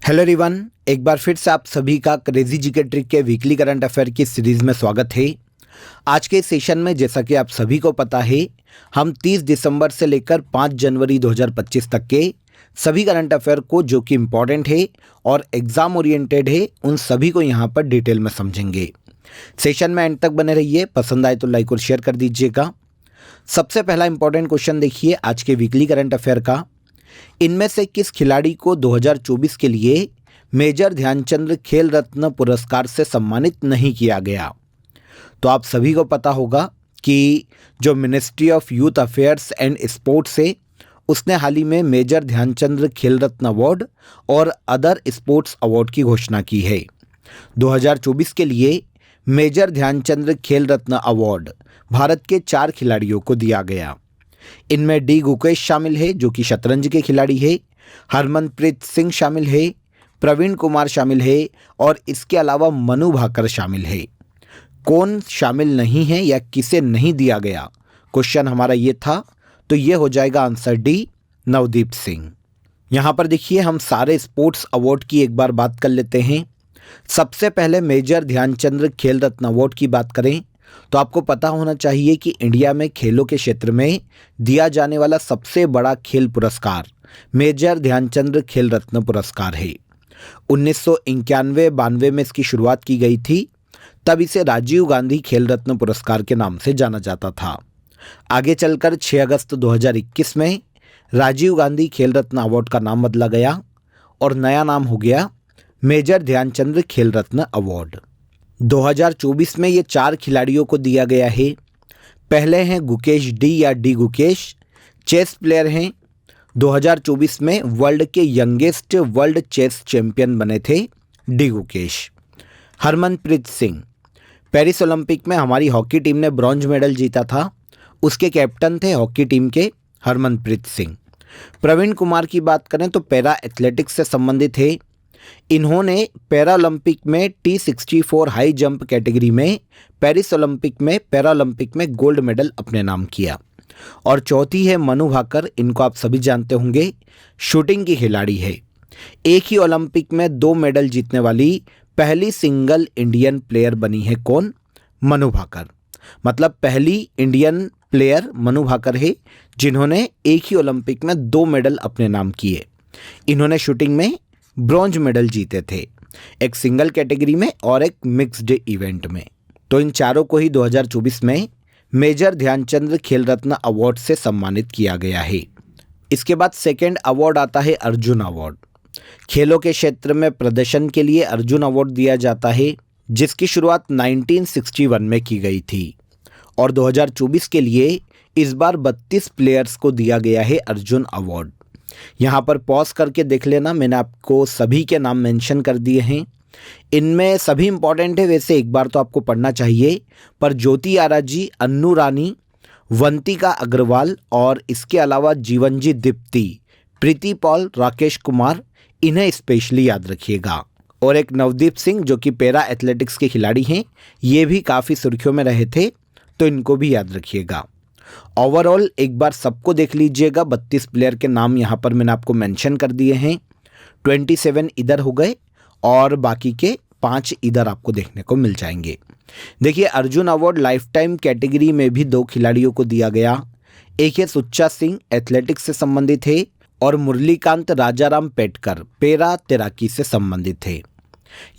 Hello everyone, एक बार फिर से आप सभी का क्रेजी जीके ट्रिक के वीकली करंट अफेयर की सीरीज में स्वागत है। आज के सेशन में जैसा कि आप सभी को पता है, हम 30 दिसंबर से लेकर 5 जनवरी 2025 तक के सभी करंट अफेयर को जो कि इम्पॉर्टेंट है और एग्जाम ओरिएंटेड है, उन सभी को यहाँ पर डिटेल में समझेंगे। सेशन में एंड तक बने रहिए। पसंद आए तो लाइक और शेयर कर दीजिएगा। सबसे पहला इंपॉर्टेंट क्वेश्चन देखिए आज के वीकली करंट अफेयर का। इनमें से किस खिलाड़ी को 2024 के लिए मेजर ध्यानचंद खेल रत्न पुरस्कार से सम्मानित नहीं किया गया? तो आप सभी को पता होगा कि जो ministry of youth affairs and sports है, उसने हाल ही में मेजर ध्यानचंद खेल रत्न अवार्ड और अदर स्पोर्ट्स अवार्ड की घोषणा की है। 2024 के लिए मेजर ध्यानचंद खेल रत्न अवार्ड भारत के 4 खिलाड़ियों को दिया गया। इनमें डी गुकेश शामिल है जो कि शतरंज के खिलाड़ी है, हरमनप्रीत सिंह शामिल है, प्रवीण कुमार शामिल है और इसके अलावा मनु भाकर शामिल है। कौन शामिल नहीं है या किसे नहीं दिया गया, क्वेश्चन हमारा ये था, तो ये हो जाएगा आंसर डी, नवदीप सिंह। यहाँ पर देखिए हम सारे स्पोर्ट्स अवार्ड की एक बार बात कर लेते हैं। सबसे पहले मेजर ध्यानचंद खेल रत्न अवार्ड की बात करें तो आपको पता होना चाहिए कि इंडिया में खेलों के क्षेत्र में दिया जाने वाला सबसे बड़ा खेल पुरस्कार मेजर ध्यानचंद खेल रत्न पुरस्कार है। 1991-92 में इसकी शुरुआत की गई थी, तब इसे राजीव गांधी खेल रत्न पुरस्कार के नाम से जाना जाता था। आगे चलकर 6 अगस्त 2021 में राजीव गांधी खेल रत्न अवार्ड का नाम बदला गया और नया नाम हो गया मेजर ध्यानचंद खेल रत्न अवार्ड। 2024 में ये 4 खिलाड़ियों को दिया गया है। पहले हैं गुकेश डी या डी गुकेश, चेस प्लेयर हैं। 2024 में वर्ल्ड के यंगेस्ट वर्ल्ड चेस चैंपियन बने थे D Gukesh. Harmanpreet Singh, Paris Olympic में हमारी हॉकी टीम ने ब्रॉन्ज मेडल जीता था, उसके कैप्टन थे हॉकी टीम के हरमनप्रीत सिंह। प्रवीण कुमार की बात करें तो पैरा एथलेटिक्स से संबंधित है। इन्होंने पैरा ओलंपिक में T64 हाई जंप कैटेगरी में पेरिस ओलंपिक में पैरा ओलंपिक में गोल्ड मेडल अपने नाम किया। और चौथी है मनु भाकर, इनको आप सभी जानते होंगे, शूटिंग की खिलाड़ी है। एक ही ओलंपिक में 2 मेडल जीतने वाली पहली सिंगल इंडियन प्लेयर बनी है कौन? मनु भाकर। मतलब पहली इंडियन प्लेयर मनु भाकर है जिन्होंने एक ही ओलंपिक में 2 मेडल अपने नाम किए। इन्होंने शूटिंग में ब्रॉन्ज मेडल जीते थे, एक सिंगल कैटेगरी में और एक मिक्स्ड इवेंट में। तो इन चारों को ही 2024 में मेजर ध्यानचंद खेल रत्न अवार्ड से सम्मानित किया गया है। इसके बाद सेकंड अवार्ड आता है अर्जुन अवार्ड। खेलों के क्षेत्र में प्रदर्शन के लिए अर्जुन अवार्ड दिया जाता है, जिसकी शुरुआत 1961 में की गई थी और 2024 के लिए इस बार 32 प्लेयर्स को दिया गया है अर्जुन अवार्ड। यहाँ पर पॉज करके देख लेना, मैंने आपको सभी के नाम मेंशन कर दिए हैं। इनमें सभी इंपॉर्टेंट है, वैसे एक बार तो आपको पढ़ना चाहिए, पर ज्योति आराजी, अन्नू रानी, वंतिका अग्रवाल और इसके अलावा जीवनजी दीप्ति, प्रीति पॉल, राकेश कुमार, इन्हें स्पेशली याद रखिएगा। और एक नवदीप सिंह जो कि पैरा एथलेटिक्स के खिलाड़ी हैं, ये भी काफ़ी सुर्खियों में रहे थे, तो इनको भी याद रखिएगा। ओवरऑल एक बार सबको देख लीजिएगा, 32 प्लेयर के नाम यहाँ पर मैंने आपको मेंशन कर दिए हैं। 27 इधर हो गए और बाकी के 5 इधर आपको देखने को मिल जाएंगे। देखिए Arjun award life time category में भी 2 खिलाड़ियों को दिया गया। एक है सुच्चा सिंह, एथलेटिक्स से संबंधित है, और मुरलीकांत राजाराम पेटकर, पैरा तैराकी से संबंधित है।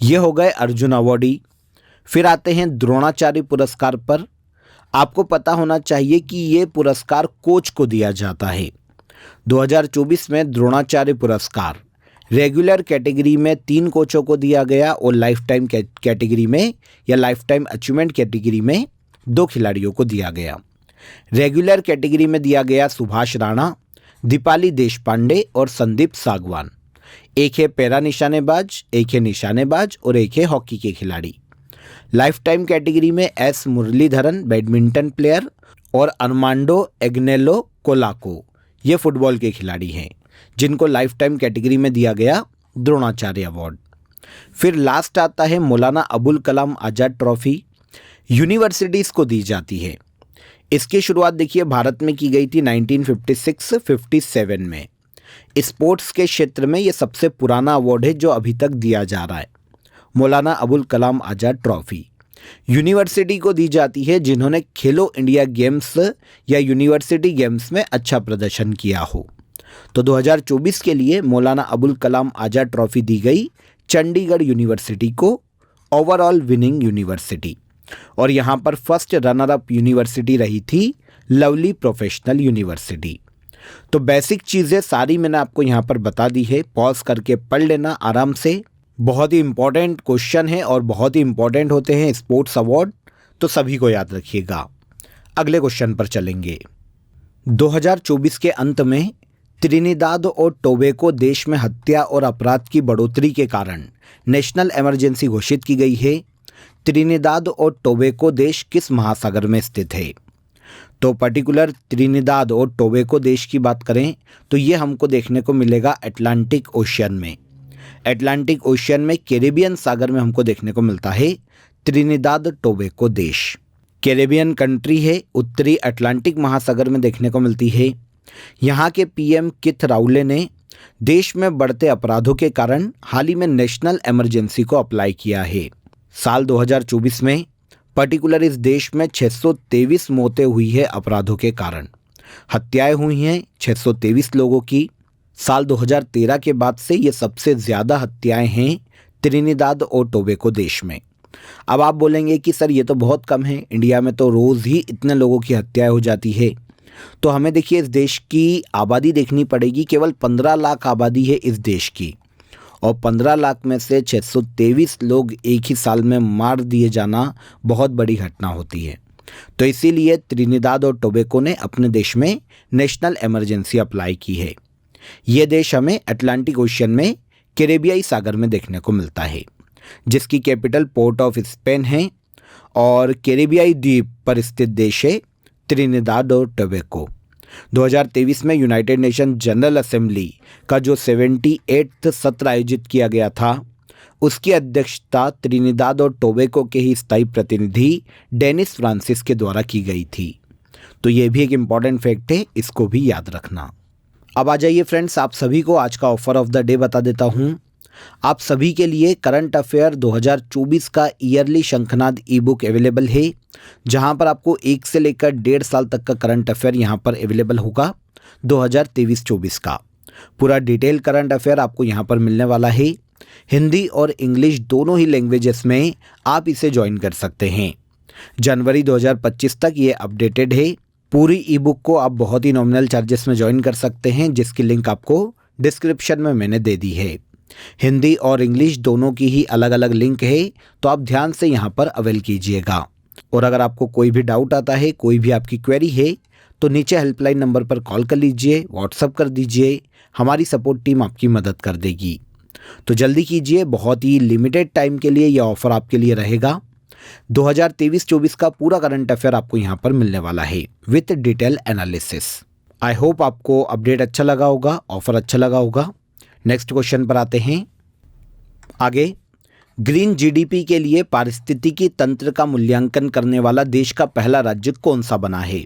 ये हो गए अर्जुन अवार्डी। फिर आते हैं द्रोणाचार्य पुरस्कार पर। आपको पता होना चाहिए कि ये पुरस्कार कोच को दिया जाता है। 2024 में द्रोणाचार्य पुरस्कार रेगुलर कैटेगरी में 3 कोचों को दिया गया और लाइफ टाइम कैटेगरी में या लाइफ टाइम अचीवमेंट कैटेगरी में 2 खिलाड़ियों को दिया गया। रेगुलर कैटेगरी में दिया गया सुभाष राणा, दीपाली देशपांडे और संदीप सागवान। एक है पैरा निशानेबाज, एक है निशानेबाज और एक है हॉकी के खिलाड़ी। लाइफ टाइम कैटेगरी में एस मुरलीधरन, बैडमिंटन प्लेयर, और अर्मांडो एग्नेलो कोलाको, ये फुटबॉल के खिलाड़ी हैं, जिनको लाइफ टाइम कैटेगरी में दिया गया द्रोणाचार्य अवार्ड। फिर लास्ट आता है मौलाना अबुल कलाम आज़ाद ट्रॉफी, यूनिवर्सिटीज़ को दी जाती है। इसकी शुरुआत देखिए भारत में की गई थी 1956-57 में। स्पोर्ट्स के क्षेत्र में ये सबसे पुराना अवार्ड है जो अभी तक दिया जा रहा है। मौलाना अबुल कलाम आज़ाद ट्रॉफी यूनिवर्सिटी को दी जाती है जिन्होंने खेलो इंडिया गेम्स या यूनिवर्सिटी गेम्स में अच्छा प्रदर्शन किया हो। तो 2024 के लिए मौलाना अबुल कलाम आज़ाद ट्रॉफी दी गई चंडीगढ़ यूनिवर्सिटी को, ओवरऑल विनिंग यूनिवर्सिटी। और यहाँ पर फर्स्ट रनर अप यूनिवर्सिटी रही थी लवली प्रोफेशनल यूनिवर्सिटी। तो बेसिक चीज़ें सारी मैंने आपको यहाँ पर बता दी है, पॉज करके पढ़ लेना आराम से। बहुत ही इम्पॉर्टेंट क्वेश्चन है और बहुत ही इम्पॉर्टेंट होते हैं स्पोर्ट्स अवार्ड, तो सभी को याद रखिएगा। अगले क्वेश्चन पर चलेंगे। 2024 के अंत में त्रिनिदाद और टोबैगो देश में हत्या और अपराध की बढ़ोतरी के कारण नेशनल इमरजेंसी घोषित की गई है। त्रिनिदाद और टोबैगो देश किस महासागर में स्थित है? तो पर्टिकुलर त्रिनिदाद और टोबैगो देश की बात करें तो ये हमको देखने को मिलेगा अटलांटिक ओशियन में। अटलांटिक ओशियन में कैरेबियन सागर में हमको देखने को मिलता है त्रिनिदाद टोबैगो देश। कैरेबियन कंट्री है, उत्तरी अटलांटिक महासागर में देखने को मिलती है। यहाँ के पीएम किथ राउले ने देश में बढ़ते अपराधों के कारण हाल ही में नेशनल इमरजेंसी को अप्लाई किया है। साल 2024 में पर्टिकुलर इस देश में 623 मौतें हुई है अपराधों के कारण। हत्याएं हुई हैं 623 लोगों की। साल 2013 के बाद से ये सबसे ज़्यादा हत्याएं हैं त्रिनिदाद और टोबैगो देश में। अब आप बोलेंगे कि सर ये तो बहुत कम है, इंडिया में तो रोज़ ही इतने लोगों की हत्याएं हो जाती है। तो हमें देखिए इस देश की आबादी देखनी पड़ेगी। केवल 15 लाख आबादी है इस देश की और 15 लाख में से 623 लोग एक ही साल में मार दिए जाना बहुत बड़ी घटना होती है। तो इसीलिए त्रिनिदाद और टोबैगो ने अपने देश में नेशनल इमरजेंसी अप्लाई की है। ये देश हमें अटलांटिक ओशियन में कैरेबियाई सागर में देखने को मिलता है, जिसकी कैपिटल पोर्ट ऑफ स्पेन है और कैरेबियाई द्वीप पर स्थित देश है त्रिनिदाद और टोबैगो। 2023 में यूनाइटेड नेशन जनरल असेंबली का जो 78वां सत्र आयोजित किया गया था, उसकी अध्यक्षता त्रिनिदाद और टोबैगो के ही स्थायी प्रतिनिधि डेनिस फ्रांसिस के द्वारा की गई थी। तो ये भी एक इम्पॉर्टेंट फैक्ट है, इसको भी याद रखना। अब आ जाइए फ्रेंड्स, आप सभी को आज का ऑफर ऑफ द डे बता देता हूँ। आप सभी के लिए करंट अफेयर 2024 का ईयरली शंखनाद ई बुक अवेलेबल है, जहां पर आपको 1 से लेकर 1.5 साल तक का करंट अफेयर यहां पर अवेलेबल होगा। 2023-24 का पूरा डिटेल करंट अफेयर आपको यहां पर मिलने वाला है। हिंदी और इंग्लिश दोनों ही लैंग्वेजेस में आप इसे ज्वाइन कर सकते हैं। जनवरी 2025 तक ये अपडेटेड है। पूरी ई बुक को आप बहुत ही नॉमिनल चार्जेस में ज्वाइन कर सकते हैं, जिसकी लिंक आपको डिस्क्रिप्शन में मैंने दे दी है। हिंदी और इंग्लिश दोनों की ही अलग अलग लिंक है, तो आप ध्यान से यहाँ पर अवेल कीजिएगा। और अगर आपको कोई भी डाउट आता है, कोई भी आपकी क्वेरी है, तो नीचे हेल्पलाइन नंबर पर कॉल कर लीजिए, व्हाट्सअप कर दीजिए, हमारी सपोर्ट टीम आपकी मदद कर देगी। तो जल्दी कीजिए, बहुत ही लिमिटेड टाइम के लिए यह ऑफर आपके लिए रहेगा। 2023-24 का पूरा करंट अफेयर आपको यहाँ पर मिलने वाला है with detail analysis. I hope आपको अपडेट अच्छा लगा होगा, ऑफर अच्छा लगा होगा। नेक्स्ट क्वेश्चन पर आते हैं। आगे, ग्रीन जीडीपी के लिए पारिस्थितिकी तंत्र का मूल्यांकन करने वाला देश का पहला राज्य कौन सा बना है?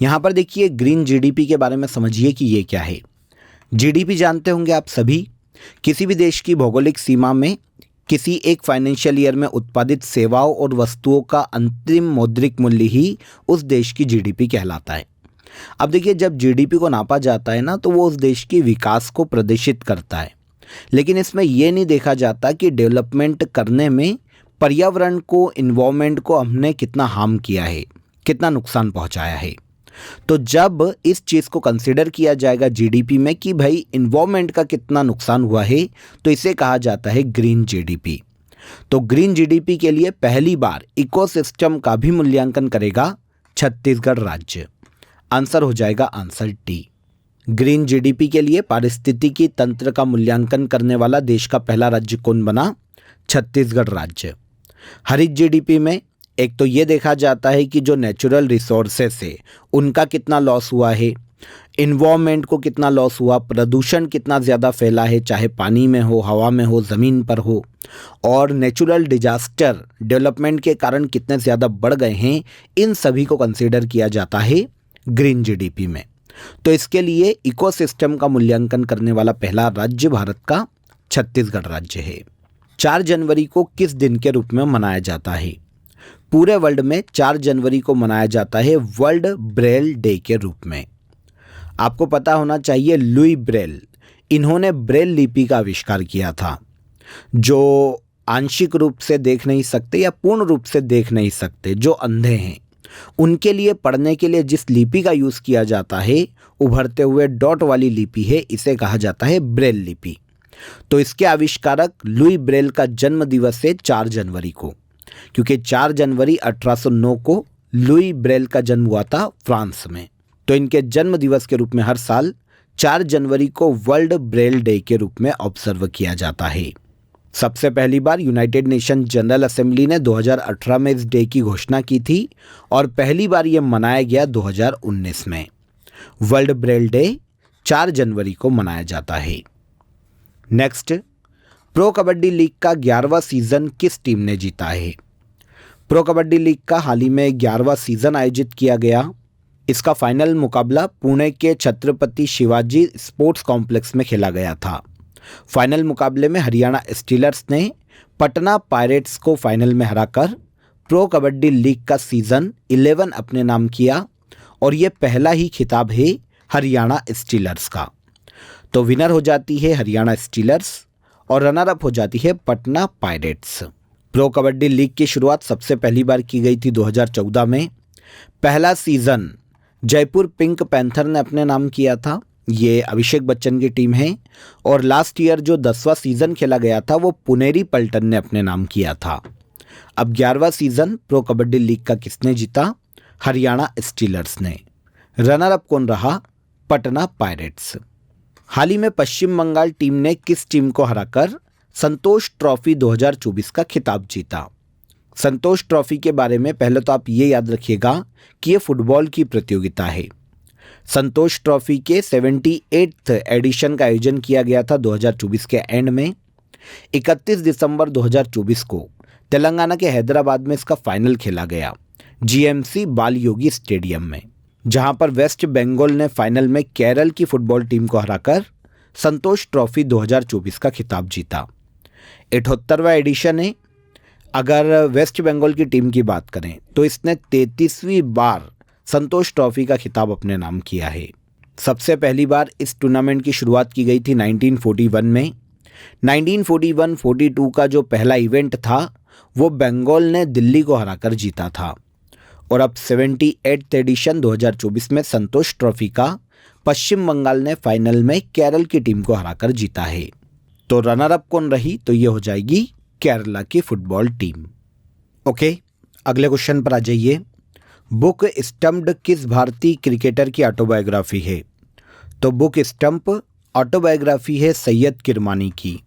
यहाँ पर देखिए, ग्रीन जीडीपी के बारे में समझिए कि ये क्या है। जीडीपी जानते होंगे आप सभी, किसी भी देश की भौगोलिक सीमा में किसी एक फाइनेंशियल ईयर में उत्पादित सेवाओं और वस्तुओं का अंतिम मौद्रिक मूल्य ही उस देश की जीडीपी कहलाता है। अब देखिए, जब जीडीपी को नापा जाता है ना, तो वो उस देश की विकास को प्रदर्शित करता है, लेकिन इसमें ये नहीं देखा जाता कि डेवलपमेंट करने में पर्यावरण को, इन्वायरमेंट को हमने कितना हार्म किया है, कितना नुकसान पहुंचाया है। तो जब इस चीज़ को कंसिडर किया जाएगा जीडीपी में कि भाई इन्वायरमेंट का कितना नुकसान हुआ है, तो इसे कहा जाता है ग्रीन जीडीपी। तो ग्रीन जीडीपी के लिए पहली बार इकोसिस्टम का भी मूल्यांकन करेगा छत्तीसगढ़ राज्य। आंसर हो जाएगा आंसर टी। ग्रीन जीडीपी के लिए पारिस्थितिकी तंत्र का मूल्यांकन करने वाला देश का पहला राज्य कौन बना? छत्तीसगढ़ राज्य। हरित जीडीपी में एक तो ये देखा जाता है कि जो नेचुरल रिसोर्सेस है उनका कितना लॉस हुआ है, इन्वायरमेंट को कितना लॉस हुआ, प्रदूषण कितना ज़्यादा फैला है, चाहे पानी में हो, हवा में हो, ज़मीन पर हो, और नेचुरल डिजास्टर डेवलपमेंट के कारण कितने ज़्यादा बढ़ गए हैं, इन सभी को कंसीडर किया जाता है ग्रीन जीडीपी में। तो इसके लिए इकोसिस्टम का मूल्यांकन करने वाला पहला राज्य भारत का छत्तीसगढ़ राज्य है। 4 जनवरी को किस दिन के रूप में मनाया जाता है? पूरे वर्ल्ड में 4 जनवरी को मनाया जाता है वर्ल्ड ब्रेल डे के रूप में। आपको पता होना चाहिए लुई ब्रेल, इन्होंने ब्रेल लिपि का आविष्कार किया था। जो आंशिक रूप से देख नहीं सकते या पूर्ण रूप से देख नहीं सकते, जो अंधे हैं, उनके लिए पढ़ने के लिए जिस लिपि का यूज़ किया जाता है, उभरते हुए डॉट वाली लिपि है, इसे कहा जाता है ब्रेल लिपि। तो इसके आविष्कारक लुई ब्रेल का जन्म दिवस है 4 जनवरी को, क्योंकि 4 जनवरी 1809 को लुई ब्रेल का जन्म हुआ था फ्रांस में। तो इनके जन्म दिवस के रूप में हर साल 4 जनवरी को वर्ल्ड ब्रेल डे के रूप में ऑब्जर्व किया जाता है। सबसे पहली बार यूनाइटेड नेशन जनरल असेंबली ने 2018 में इस डे की घोषणा की थी और पहली बार यह मनाया गया 2019 में। वर्ल्ड ब्रेल डे 4 जनवरी को मनाया जाता है। नेक्स्ट, प्रो कबड्डी लीग का 11वां सीजन किस टीम ने जीता है? प्रो कबड्डी लीग का हाल ही में 11वां सीजन आयोजित किया गया। इसका फाइनल मुकाबला पुणे के छत्रपति शिवाजी स्पोर्ट्स कॉम्प्लेक्स में खेला गया था। फाइनल मुकाबले में हरियाणा स्टीलर्स ने पटना पायरेट्स को फाइनल में हराकर प्रो कबड्डी लीग का सीज़न 11 अपने नाम किया और ये पहला ही खिताब है हरियाणा स्टीलर्स का। तो विनर हो जाती है हरियाणा स्टीलर्स और रनर अप हो जाती है Patna pirates. Pro kabaddi league की शुरुआत सबसे पहली बार की गई थी 2014 में। पहला सीज़न जयपुर पिंक पैंथर ने अपने नाम किया था, ये अभिषेक बच्चन की टीम है। और लास्ट ईयर जो 10वां सीज़न खेला गया था वो पुनेरी पल्टन ने अपने नाम किया था। अब 11वां सीज़न प्रो कबड्डी लीग का किसने जीता? हरियाणा स्टीलर्स ने। रनर अप कौन रहा? पटना पायरेट्स। हाल ही में पश्चिम बंगाल टीम ने किस टीम को हराकर संतोष ट्रॉफी 2024 का खिताब जीता? संतोष ट्रॉफी के बारे में पहले तो आप ये याद रखिएगा कि ये फुटबॉल की प्रतियोगिता है। संतोष ट्रॉफी के 78th एडिशन का आयोजन किया गया था 2024 के एंड में। 31 दिसंबर 2024 को तेलंगाना के हैदराबाद में इसका फाइनल खेला गया जीएमसी बाल योगी स्टेडियम में, जहां पर वेस्ट बंगाल ने फाइनल में केरल की फुटबॉल टीम को हराकर संतोष ट्रॉफी 2024 का खिताब जीता। 78वां एडिशन है। अगर वेस्ट बंगाल की टीम की बात करें तो इसने 33वीं बार संतोष ट्रॉफी का खिताब अपने नाम किया है। सबसे पहली बार इस टूर्नामेंट की शुरुआत की गई थी 1941 में। 1941-42 का जो पहला इवेंट था वो बंगाल ने दिल्ली को हराकर जीता था। और अब 78th एडिशन 2024 में संतोष ट्रॉफी का पश्चिम बंगाल ने फाइनल में केरल की टीम को हराकर जीता है। तो रनर अप कौन रही? तो ये हो जाएगी केरला की फुटबॉल टीम। ओके, अगले क्वेश्चन पर आ जाइए। बुक स्टम्प्ड किस भारतीय क्रिकेटर की ऑटोबायोग्राफी है? तो बुक स्टम्प ऑटोबायोग्राफी है सैयद किरमानी की।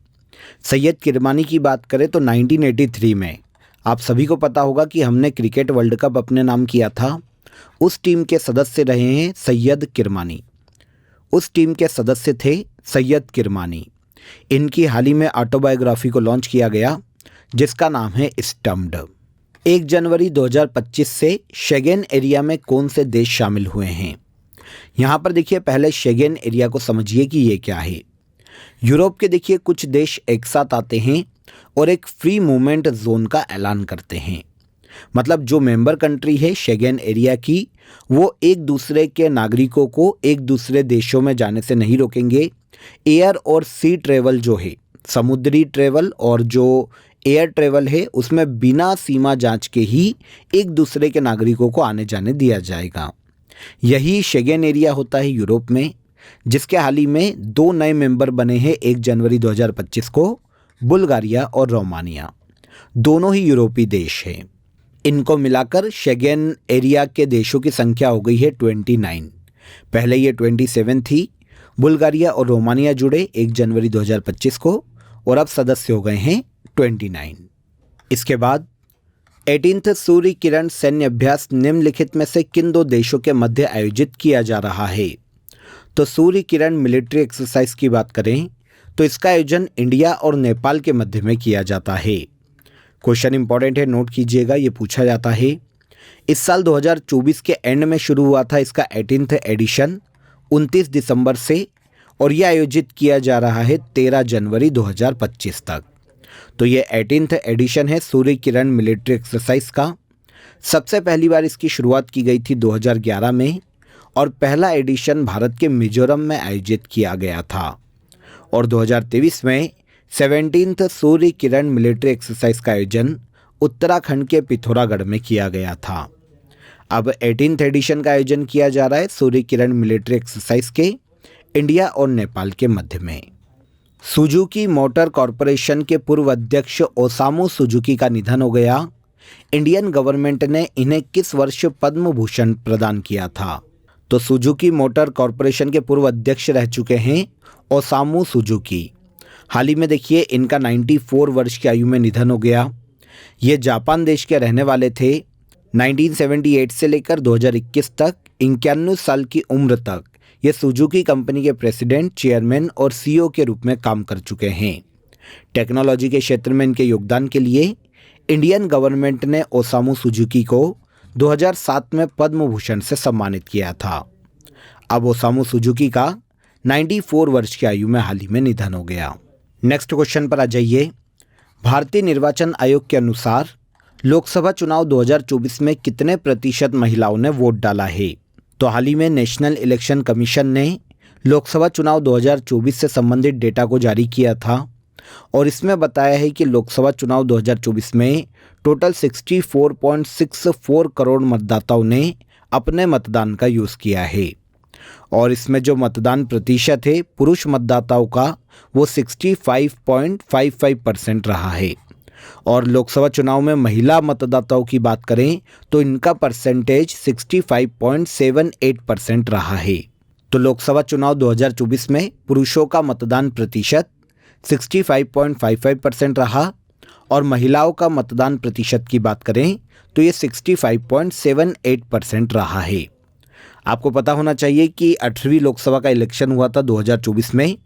सैयद किरमानी की बात करें तो 1983 में आप सभी को पता होगा कि हमने क्रिकेट वर्ल्ड कप अपने नाम किया था। उस टीम के सदस्य रहे हैं सैयद किरमानी। उस टीम के सदस्य थे सैयद किरमानी। इनकी हाल ही में ऑटोबायोग्राफी को लॉन्च किया गया जिसका नाम है स्टम्प्ड। 1 जनवरी 2025 से शेंगेन एरिया में कौन से देश शामिल हुए हैं? यहाँ पर देखिए, पहले शेंगेन एरिया को समझिए कि ये क्या है। यूरोप के देखिए कुछ देश एक साथ आते हैं और एक फ्री मूवमेंट जोन का ऐलान करते हैं। मतलब जो मेंबर कंट्री है शेंगेन एरिया की, वो एक दूसरे के नागरिकों को एक दूसरे देशों में जाने से नहीं रोकेंगे। एयर और सी ट्रेवल जो है, समुद्री ट्रेवल और जो एयर ट्रेवल है, उसमें बिना सीमा जांच के ही एक दूसरे के नागरिकों को आने जाने दिया जाएगा। यही शेंगेन एरिया होता है यूरोप में, जिसके हाल ही में 2 नए मेंबर बने हैं 1 जनवरी 2025 को, बुल्गारिया और रोमानिया। दोनों ही यूरोपीय देश हैं। इनको मिलाकर शेंगेन एरिया के देशों की संख्या हो गई है 29। पहले ये 27 थी। बुल्गारिया और रोमानिया जुड़े 1 जनवरी 2025 को और अब सदस्य हो गए हैं 29। इसके बाद 18th सूर्य किरण सैन्य अभ्यास निम्नलिखित में से किन 2 देशों के मध्य आयोजित किया जा रहा है? तो सूर्य किरण मिलिट्री एक्सरसाइज की बात करें तो इसका आयोजन इंडिया और नेपाल के मध्य में किया जाता है। क्वेश्चन इंपॉर्टेंट है, नोट कीजिएगा, ये पूछा जाता है। इस साल 2024 के एंड में शुरू हुआ था इसका 18th एडिशन 29 दिसंबर से और यह आयोजित किया जा रहा है 13 जनवरी 2025 तक। तो ये 18th एडिशन है सूर्य किरण मिलिट्री एक्सरसाइज का। सबसे पहली बार इसकी शुरुआत की गई थी 2011 में और पहला एडिशन भारत के मिजोरम में आयोजित किया गया था। और 2023 में 17th Surya Kiran military exercise का आयोजन उत्तराखंड के पिथौरागढ़ में किया गया था। अब 18th एडिशन का आयोजन किया जा रहा है सूर्य किरण मिलिट्री एक्सरसाइज के इंडिया और नेपाल के मध्य में। सुजुकी मोटर कॉरपोरेशन के पूर्व अध्यक्ष ओसामू सुजुकी का निधन हो गया। इंडियन गवर्नमेंट ने इन्हें किस वर्ष पद्म भूषण प्रदान किया था? तो सुजुकी मोटर कॉरपोरेशन के पूर्व अध्यक्ष रह चुके हैं ओसामू सुजुकी। हाल ही में देखिए इनका 94 वर्ष की आयु में निधन हो गया। ये जापान देश के रहने वाले थे। 1978 से लेकर 2021 तक 91 साल की उम्र तक ये सुजुकी कंपनी के प्रेसिडेंट, चेयरमैन और सीईओ के रूप में काम कर चुके हैं। टेक्नोलॉजी के क्षेत्र में इनके योगदान के लिए इंडियन गवर्नमेंट ने ओसामू सुजुकी को 2007 में पद्म भूषण से सम्मानित किया था। अब ओसामू सुजुकी का 94 वर्ष की आयु में हाल ही में निधन हो गया। नेक्स्ट क्वेश्चन पर आ जाइए। भारतीय निर्वाचन आयोग के अनुसार लोकसभा चुनाव 2024 में कितने प्रतिशत महिलाओं ने वोट डाला है? तो हाल ही में नेशनल इलेक्शन कमीशन ने लोकसभा चुनाव 2024 से संबंधित डेटा को जारी किया था और इसमें बताया है कि लोकसभा चुनाव 2024 में टोटल 64.64 करोड़ मतदाताओं ने अपने मतदान का यूज़ किया है। और इसमें जो मतदान प्रतिशत है पुरुष मतदाताओं का वो 65.55% रहा है। और लोकसभा चुनाव में महिला मतदाताओं की बात करें तो इनका परसेंटेज 65.78% रहा है। तो लोकसभा चुनाव 2024 में पुरुषों का मतदान प्रतिशत 65.55% रहा और महिलाओं का मतदान प्रतिशत की बात करें तो ये 65.78% रहा है। आपको पता होना चाहिए कि 8वीं लोकसभा का इलेक्शन हुआ था 2024 में,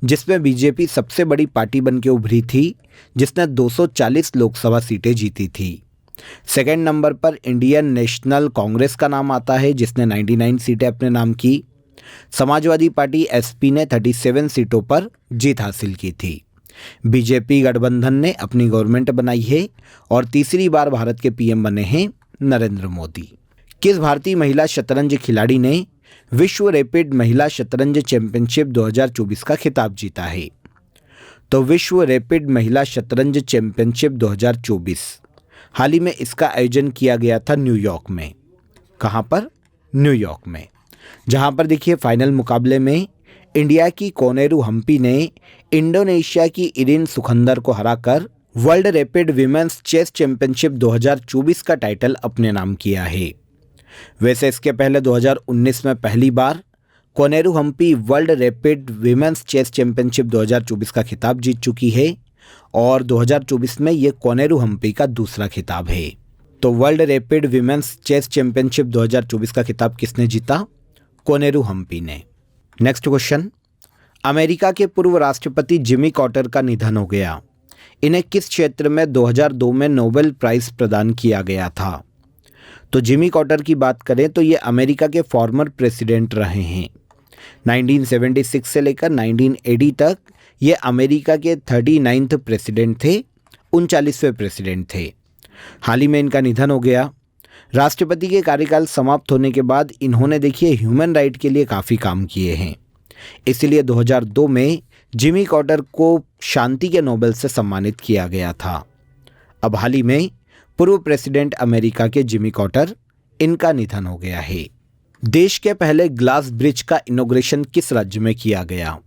जिसमें बीजेपी सबसे बड़ी पार्टी बनके उभरी थी, जिसने 240 लोकसभा सीटें जीती थी। सेकंड नंबर पर इंडियन नेशनल कांग्रेस का नाम आता है, जिसने 99 सीटें अपने नाम की। समाजवादी पार्टी एसपी ने 37 सीटों पर जीत हासिल की थी। बीजेपी गठबंधन ने अपनी गवर्नमेंट बनाई है और तीसरी बार भारत के पीएम बने हैं नरेंद्र मोदी। किस भारतीय महिला शतरंज खिलाड़ी ने विश्व रैपिड महिला शतरंज चैंपियनशिप 2024 का खिताब जीता है? तो विश्व रैपिड महिला शतरंज चैंपियनशिप 2024 हाल ही में इसका आयोजन किया गया था न्यूयॉर्क में। कहाँ पर? न्यूयॉर्क में, जहाँ पर देखिए फाइनल मुकाबले में इंडिया की कोनेरू हम्पी ने इंडोनेशिया की इरिन सुखंदर को हराकर world rapid women's chess championship 2024 का टाइटल अपने नाम किया है। वैसे इसके पहले 2019 में पहली बार Koneru Humpy world rapid women's chess championship 2024 का खिताब जीत चुकी है और 2024 में ये कोनेरू हम्पी का दूसरा खिताब है। तो world rapid women's chess championship 2024 का खिताब किसने जीता? कोनेरू हम्पी ने। नेक्स्ट क्वेश्चन, अमेरिका के पूर्व राष्ट्रपति जिमी कार्टर का निधन हो गया। इन्हें किस क्षेत्र में 2002 में नोबेल प्राइज प्रदान किया गया था? तो जिमी कार्टर की बात करें तो ये अमेरिका के फॉर्मर प्रेसिडेंट रहे हैं। 1976 से लेकर 1980 तक ये अमेरिका के 39वें प्रेसिडेंट थे, 39वें प्रेसिडेंट थे। हाल ही में इनका निधन हो गया। राष्ट्रपति के कार्यकाल समाप्त होने के बाद इन्होंने देखिए ह्यूमन राइट के लिए काफ़ी काम किए हैं, इसलिए 2002 में जिमी कार्टर को शांति के नोबेल से सम्मानित किया गया था। अब हाल ही में पूर्व प्रेसिडेंट अमेरिका के जिमी कार्टर, इनका निधन हो गया है। देश के पहले ग्लास ब्रिज का इनॉग्रेशन किस राज्य में किया गया?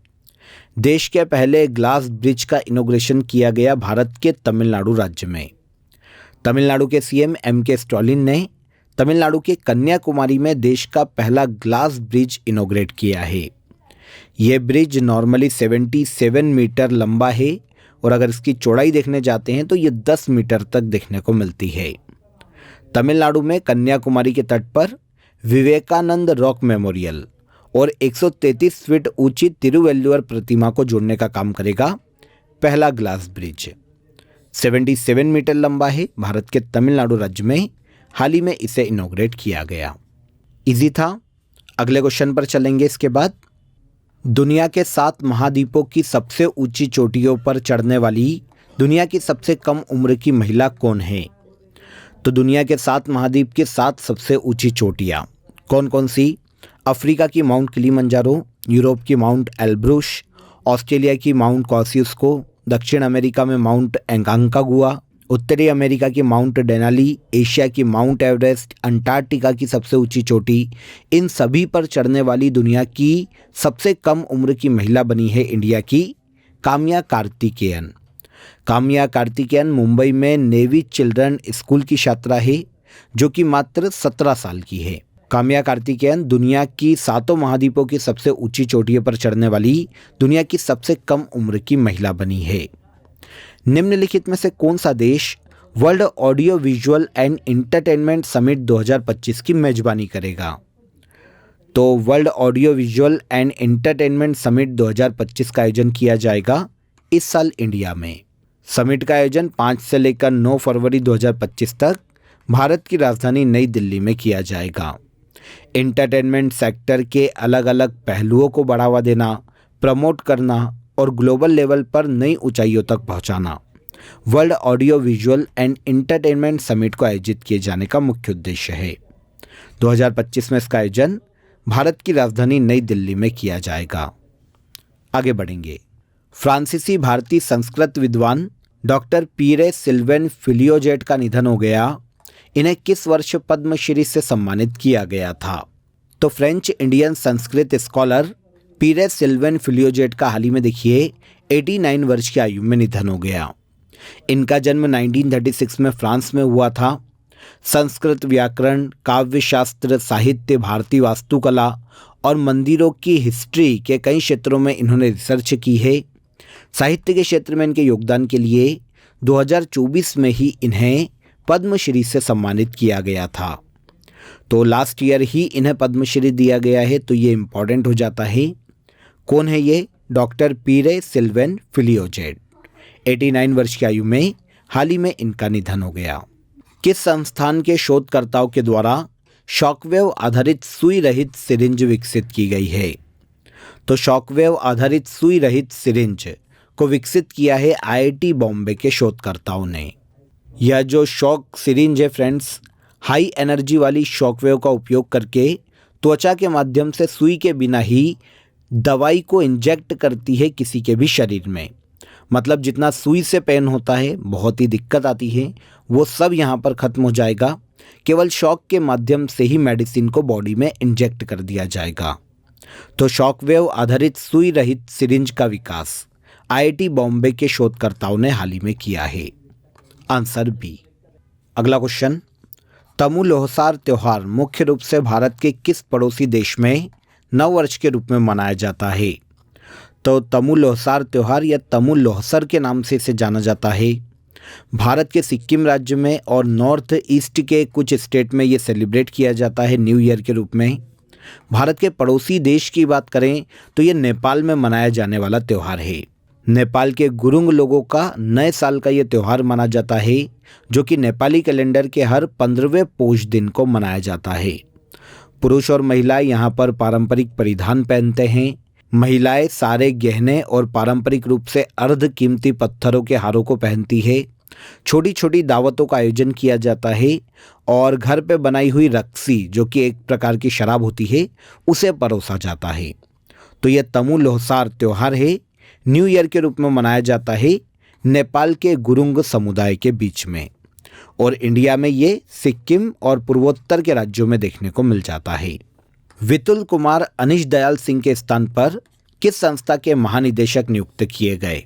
देश के पहले ग्लास ब्रिज का इनॉग्रेशन किया गया भारत के तमिलनाडु राज्य में। तमिलनाडु के सीएम एम.के. स्टालिन ने तमिलनाडु के कन्याकुमारी में देश का पहला ग्लास ब्रिज इनॉग्रेट किया है। ये ब्रिज नॉर्मली 77 मीटर लंबा है और अगर इसकी चौड़ाई देखने जाते हैं तो ये 10 मीटर तक देखने को मिलती है। तमिलनाडु में कन्याकुमारी के तट पर विवेकानंद रॉक मेमोरियल और 133 फीट ऊंची तिरुवल्लुवर प्रतिमा को जोड़ने का काम करेगा पहला ग्लास ब्रिज। 77 मीटर लंबा है। भारत के तमिलनाडु राज्य में हाल ही में इसे इनॉग्रेट किया गया। इजी था। अगले क्वेश्चन पर चलेंगे। इसके बाद दुनिया के 7 महाद्वीपों की सबसे ऊंची चोटियों पर चढ़ने वाली दुनिया की सबसे कम उम्र की महिला कौन है? तो दुनिया के 7 महाद्वीप की 7 सबसे ऊंची चोटियाँ कौन कौन सी? अफ्रीका की माउंट किलिमंजारो, यूरोप की माउंट एल्ब्रुस, ऑस्ट्रेलिया की माउंट कॉसियुस्को, दक्षिण अमेरिका में माउंट एंकांकागुआ, उत्तरी अमेरिका की माउंट डेनाली, एशिया की माउंट एवरेस्ट, अंटार्कटिका की सबसे ऊंची चोटी। इन सभी पर चढ़ने वाली दुनिया की सबसे कम उम्र की महिला बनी है इंडिया की काम्या कार्तिकेयन। काम्या कार्तिकेयन मुंबई में नेवी चिल्ड्रन स्कूल की छात्रा है जो कि मात्र 17 साल की है। काम्या कार्तिकेयन दुनिया की 7 महाद्वीपों की सबसे ऊंची चोटियों पर चढ़ने वाली दुनिया की सबसे कम उम्र की महिला बनी है। निम्नलिखित में से कौन सा देश world audio visual and entertainment summit 2025 की मेजबानी करेगा? तो world audio visual and entertainment summit 2025 का आयोजन किया जाएगा इस साल इंडिया में। समिट का आयोजन 5 से लेकर 9 फरवरी 2025 तक भारत की राजधानी नई दिल्ली में किया जाएगा। इंटरटेनमेंट सेक्टर के अलग अलग पहलुओं को बढ़ावा देना, प्रमोट करना और ग्लोबल लेवल पर नई ऊंचाइयों तक पहुंचाना world audio visual and entertainment summit को आयोजित किए जाने का मुख्य उद्देश्य है। 2025 में इसका आयोजन भारत की राजधानी नई दिल्ली में किया जाएगा। आगे बढ़ेंगे। फ्रांसीसी भारतीय संस्कृत विद्वान डॉक्टर पीरे सिल्वेन फिलियोजेट का निधन हो गया। इन्हें किस वर्ष पद्मश्री से सम्मानित किया गया था? तो French Indian Sanskrit scholar Pierre Sylvain Filliozat का हाल ही में देखिए 89 वर्ष की आयु में निधन हो गया। इनका जन्म 1936 में फ्रांस में हुआ था। संस्कृत व्याकरण, काव्य शास्त्र, साहित्य, भारतीय वास्तुकला और मंदिरों की हिस्ट्री के कई क्षेत्रों में इन्होंने रिसर्च की है। साहित्य के क्षेत्र में इनके योगदान के लिए 2024 में ही इन्हें पद्मश्री से सम्मानित किया गया था। तो लास्ट ईयर ही इन्हें पद्मश्री दिया गया है, तो ये इम्पॉर्टेंट हो जाता है। कौन है ये? Doctor पीरे Sylvain फिलियोजेट। 89 वर्ष की आयु में हाल ही में इनका निधन हो गया। किस संस्थान के शोधकर्ताओं के द्वारा शॉकवेव आधारित सुई रहित सिरिंज विकसित की गई है? तो शॉकवेव आधारित सुई रहित सिरिंज को विकसित किया है आईआईटी बॉम्बे के शोधकर्ताओं ने। यह जो शॉक सिरिंज है फ्रेंड्स, हाई एनर्जी वाली शॉकवेव का उपयोग करके त्वचा के माध्यम से सुई के बिना ही दवाई को इंजेक्ट करती है किसी के भी शरीर में। मतलब जितना सुई से पेन होता है, बहुत ही दिक्कत आती है, वो सब यहाँ पर ख़त्म हो जाएगा। केवल शॉक के माध्यम से ही मेडिसिन को बॉडी में इंजेक्ट कर दिया जाएगा। तो शॉकवेव आधारित सुई रहित सिरिंज का विकास आईआईटी बॉम्बे के शोधकर्ताओं ने हाल ही में किया है। Answer B. अगला क्वेश्चन। तमु लोहसार त्यौहार मुख्य रूप से भारत के किस पड़ोसी देश में नववर्ष के रूप में मनाया जाता है? तो तमु लोहसार त्यौहार या तमु लोहसर के नाम से इसे जाना जाता है। भारत के सिक्किम राज्य में और नॉर्थ ईस्ट के कुछ स्टेट में ये सेलिब्रेट किया जाता है न्यू ईयर के रूप में। भारत के पड़ोसी देश की बात करें तो ये नेपाल में मनाया जाने वाला त्यौहार है। नेपाल के गुरुंग लोगों का नए साल का ये त्यौहार माना जाता है, जो कि नेपाली कैलेंडर के हर 15वें पोष दिन को मनाया जाता है। पुरुष और महिलाएं यहाँ पर पारंपरिक परिधान पहनते हैं। महिलाएं सारे गहने और पारंपरिक रूप से अर्ध कीमती पत्थरों के हारों को पहनती है। छोटी छोटी दावतों का आयोजन किया जाता है और घर पे बनाई हुई रक्सी, जो कि एक प्रकार की शराब होती है, उसे परोसा जाता है। तो यह तमु लोहसार त्यौहार है, न्यू ईयर के रूप में मनाया जाता है नेपाल के गुरुंग समुदाय के बीच में, और इंडिया में ये सिक्किम और पूर्वोत्तर के राज्यों में देखने को मिल जाता है। वितुल कुमार अनीश दयाल सिंह के स्थान पर किस संस्था के महानिदेशक नियुक्त किए गए?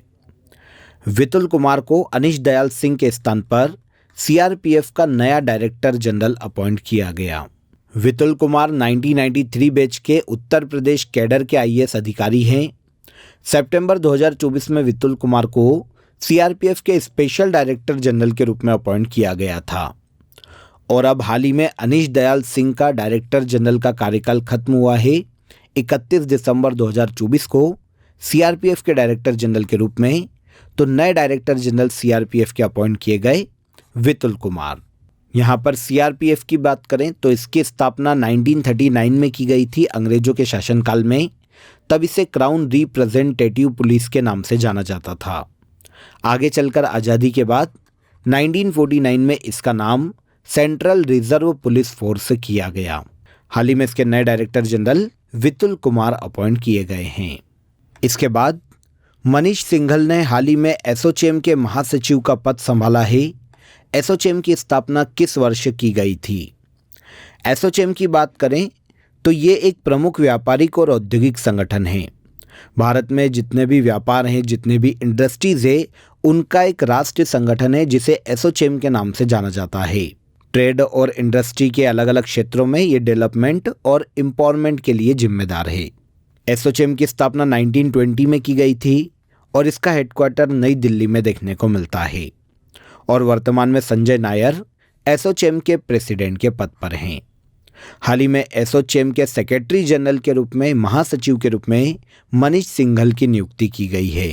वितुल कुमार को अनीश दयाल सिंह के स्थान पर सीआरपीएफ का नया डायरेक्टर जनरल अपॉइंट किया गया। वितुल कुमार 1993 बैच के उत्तर प्रदेश कैडर के आईएएस अधिकारी हैं। सितंबर 2024 में वितुल कुमार को सीआरपीएफ के स्पेशल डायरेक्टर जनरल के रूप में अपॉइंट किया गया था, और अब हाल ही में अनीश दयाल सिंह का डायरेक्टर जनरल का कार्यकाल खत्म हुआ है। 31 दिसंबर 2024 को सीआरपीएफ के डायरेक्टर जनरल के रूप में तो नए डायरेक्टर जनरल सीआरपीएफ के अपॉइंट किए गए वितुल कुमार। यहाँ पर सीआरपीएफ की बात करें तो इसकी स्थापना 1939 में की गई थी अंग्रेजों के शासनकाल में। तब इसे क्राउन रिप्रेजेंटेटिव पुलिस के नाम से जाना जाता था। आगे चलकर आज़ादी के बाद 1949 में इसका नाम सेंट्रल रिजर्व पुलिस फोर्स किया गया। हाल ही में इसके नए director general Vipul Kumar appoint किए गए हैं। इसके बाद मनीष सिंघल ने हाल ही में एसोचैम के महासचिव का पद संभाला है। एसोचैम की स्थापना किस वर्ष की गई थी? एसोचैम की बात करें तो ये एक प्रमुख व्यापारिक और औद्योगिक संगठन है। भारत में जितने भी व्यापार हैं, जितने भी इंडस्ट्रीज है, उनका एक राष्ट्रीय संगठन है जिसे एसोचैम के नाम से जाना जाता है। ट्रेड और इंडस्ट्री के अलग अलग क्षेत्रों में ये डेवलपमेंट और एम्पावरमेंट के लिए जिम्मेदार है। एसोचैम की स्थापना 1920 में की गई थी और इसका हेडक्वार्टर नई दिल्ली में देखने को मिलता है। और वर्तमान में संजय नायर एसोचैम के प्रेसिडेंट के पद पर हैं। हाल ही में एसोचैम के सेक्रेटरी जनरल के रूप में, महासचिव के रूप में मनीष सिंघल की नियुक्ति की गई है।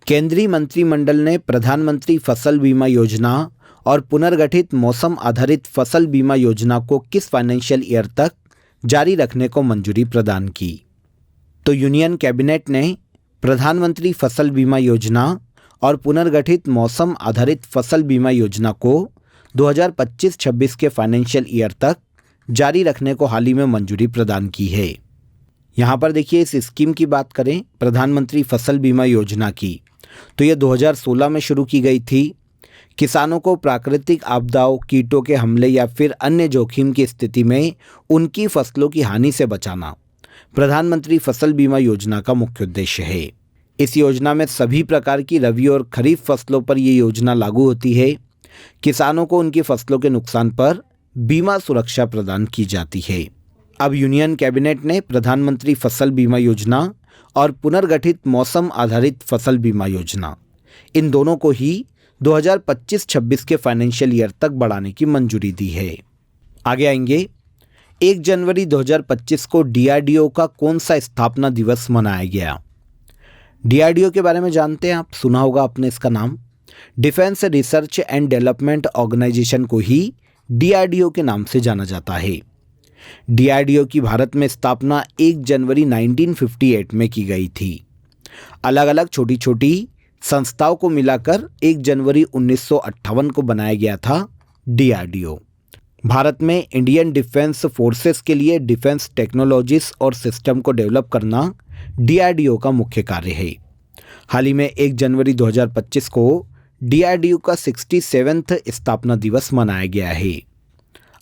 केंद्रीय मंत्रिमंडल ने प्रधानमंत्री फसल बीमा योजना और पुनर्गठित मौसम आधारित फसल बीमा योजना को किस फाइनेंशियल ईयर तक जारी रखने को मंजूरी प्रदान की? तो यूनियन कैबिनेट ने प्रधानमंत्री फसल बीमा योजना और पुनर्गठित मौसम आधारित फसल बीमा योजना को 2025-26 के फाइनेंशियल ईयर तक जारी रखने को हाल ही में मंजूरी प्रदान की है। यहाँ पर देखिए, इस स्कीम की बात करें प्रधानमंत्री फसल बीमा योजना की, तो ये 2016 में शुरू की गई थी। किसानों को प्राकृतिक आपदाओं, कीटों के हमले या फिर अन्य जोखिम की स्थिति में उनकी फसलों की हानि से बचाना प्रधानमंत्री फसल बीमा योजना का मुख्य उद्देश्य है। इस योजना में सभी प्रकार की रबी और खरीफ फसलों पर ये योजना लागू होती है। किसानों को उनकी फसलों के नुकसान पर बीमा सुरक्षा प्रदान की जाती है। अब यूनियन कैबिनेट ने प्रधानमंत्री फसल बीमा योजना और पुनर्गठित मौसम आधारित फसल बीमा योजना, इन दोनों को ही 2025-26 के फाइनेंशियल ईयर तक बढ़ाने की मंजूरी दी है। आगे आएंगे, 1 जनवरी 2025 को डीआरडीओ का कौन सा स्थापना दिवस मनाया गया? डीआरडीओ के बारे में जानते हैं आप, सुना होगा आपने इसका नाम। Defence research and development organisation को ही डीआरडीओ के नाम से जाना जाता है। डीआरडीओ की भारत में स्थापना 1 जनवरी 1958 में की गई थी। अलग अलग छोटी छोटी संस्थाओं को मिलाकर 1 जनवरी 1958 को बनाया गया था डीआरडीओ। भारत में इंडियन डिफेंस फोर्सेस के लिए डिफेंस टेक्नोलॉजीज और सिस्टम को डेवलप करना डीआरडीओ का मुख्य कार्य है। हाल ही में 1 जनवरी 2025 को डीआरडीओ का 67वां स्थापना दिवस मनाया गया है।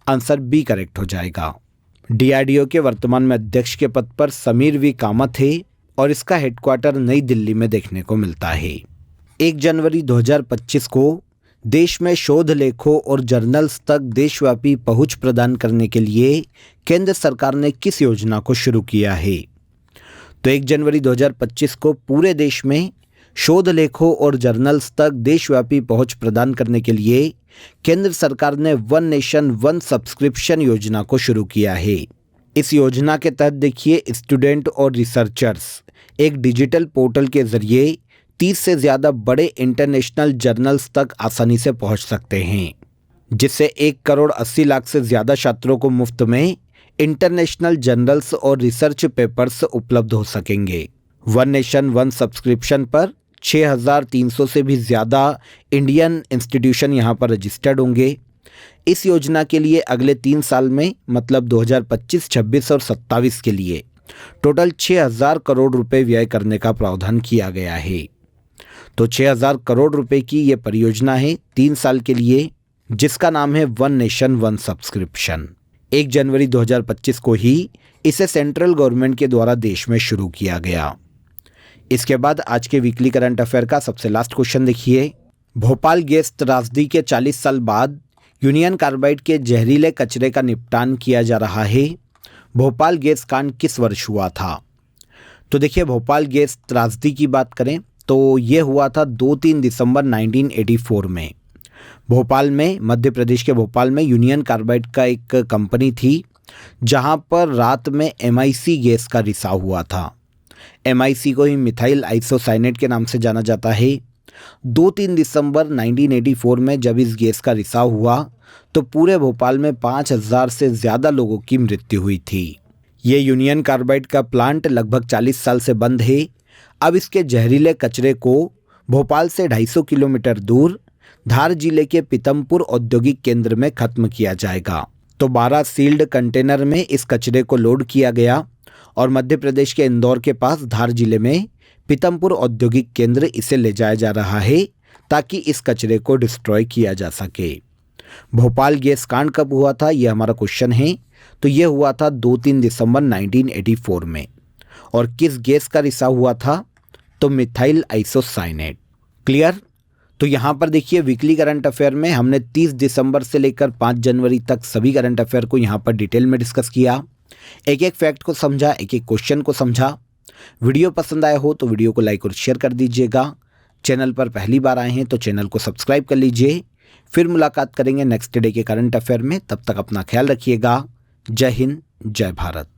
आंसर बी करेक्ट हो जाएगा। डीआरडीओ के वर्तमान में अध्यक्ष के पद पर समीर वी कामत है और इसका हेडक्वार्टर नई दिल्ली में देखने को मिलता है। 1 जनवरी 2025 को देश में शोध लेखों और जर्नल्स तक देशव्यापी पहुंच प्रदान करने के लिए केंद्र सरकार ने किस योजना को शुरू किया है? तो 1 जनवरी 2025 को पूरे देश में शोध लेखों और जर्नल्स तक देशव्यापी पहुंच प्रदान करने के लिए केंद्र सरकार ने वन नेशन वन सब्सक्रिप्शन योजना को शुरू किया है। इस योजना के तहत देखिए, स्टूडेंट और रिसर्चर्स एक डिजिटल पोर्टल के जरिए 30 से ज़्यादा बड़े इंटरनेशनल जर्नल्स तक आसानी से पहुंच सकते हैं, जिससे 1,80,00,000 से ज़्यादा छात्रों को मुफ्त में इंटरनेशनल जर्नल्स और रिसर्च पेपर्स उपलब्ध हो सकेंगे। वन नेशन वन सब्सक्रिप्शन पर 6,300 से भी ज़्यादा इंडियन इंस्टीट्यूशन यहाँ पर रजिस्टर्ड होंगे। इस योजना के लिए अगले 3 साल में, मतलब 2025, 26 और 27 के लिए टोटल 6,000 करोड़ रुपए व्यय करने का प्रावधान किया गया है। तो 6,000 करोड़ रुपए की ये परियोजना है 3 साल के लिए, जिसका नाम है वन नेशन वन सब्सक्रिप्शन। 1 जनवरी 2025 को ही इसे सेंट्रल गवर्नमेंट के द्वारा देश में शुरू किया गया। इसके बाद आज के वीकली करंट अफेयर का सबसे लास्ट क्वेश्चन देखिए। भोपाल गैस त्रासदी के 40 साल बाद यूनियन कार्बाइड के जहरीले कचरे का निपटान किया जा रहा है। भोपाल गैस कांड किस वर्ष हुआ था? तो देखिए, भोपाल गैस त्रासदी की बात करें तो ये हुआ था 2-3 दिसंबर 1984 में। भोपाल में, मध्य प्रदेश के भोपाल में यूनियन कार्बाइड का एक कंपनी थी, जहां पर रात में MIC गैस का रिसाव हुआ था। MIC को ही मिथाइल आइसोसाइनेट के नाम से जाना जाता है 2-3 दिसंबर 1984 में जब इस गैस का रिसाव हुआ तो पूरे भोपाल में 5000 से ज़्यादा लोगों की मृत्यु हुई थी। ये यूनियन कार्बाइड का प्लांट लगभग 40 साल से बंद है। अब इसके जहरीले कचरे को भोपाल से 250 किलोमीटर दूर धार जिले के पीतमपुर औद्योगिक केंद्र में खत्म किया जाएगा। तो 12 सील्ड कंटेनर में इस कचरे को लोड किया गया और मध्य प्रदेश के इंदौर के पास धार जिले में पीतमपुर औद्योगिक केंद्र इसे ले जाया जा रहा है ताकि इस कचरे को डिस्ट्रॉय किया जा सके। भोपाल गैस कांड कब हुआ था, यह हमारा क्वेश्चन है। तो यह हुआ था 2-3 दिसंबर 1984 में। और किस गैस का रिसाव हुआ था, तो मिथाइल आइसोसाइनेट। क्लियर। तो यहाँ पर देखिए वीकली करंट अफेयर में हमने 30 दिसंबर से लेकर 5 जनवरी तक सभी करंट अफेयर को यहाँ पर डिटेल में डिस्कस किया। एक एक फैक्ट को समझा, एक एक क्वेश्चन को समझा। वीडियो पसंद आया हो तो वीडियो को लाइक और शेयर कर दीजिएगा। चैनल पर पहली बार आए हैं तो चैनल को सब्सक्राइब कर लीजिए। फिर मुलाकात करेंगे नेक्स्ट डे के करंट अफेयर में। तब तक अपना ख्याल रखिएगा। जय हिंद, जय भारत।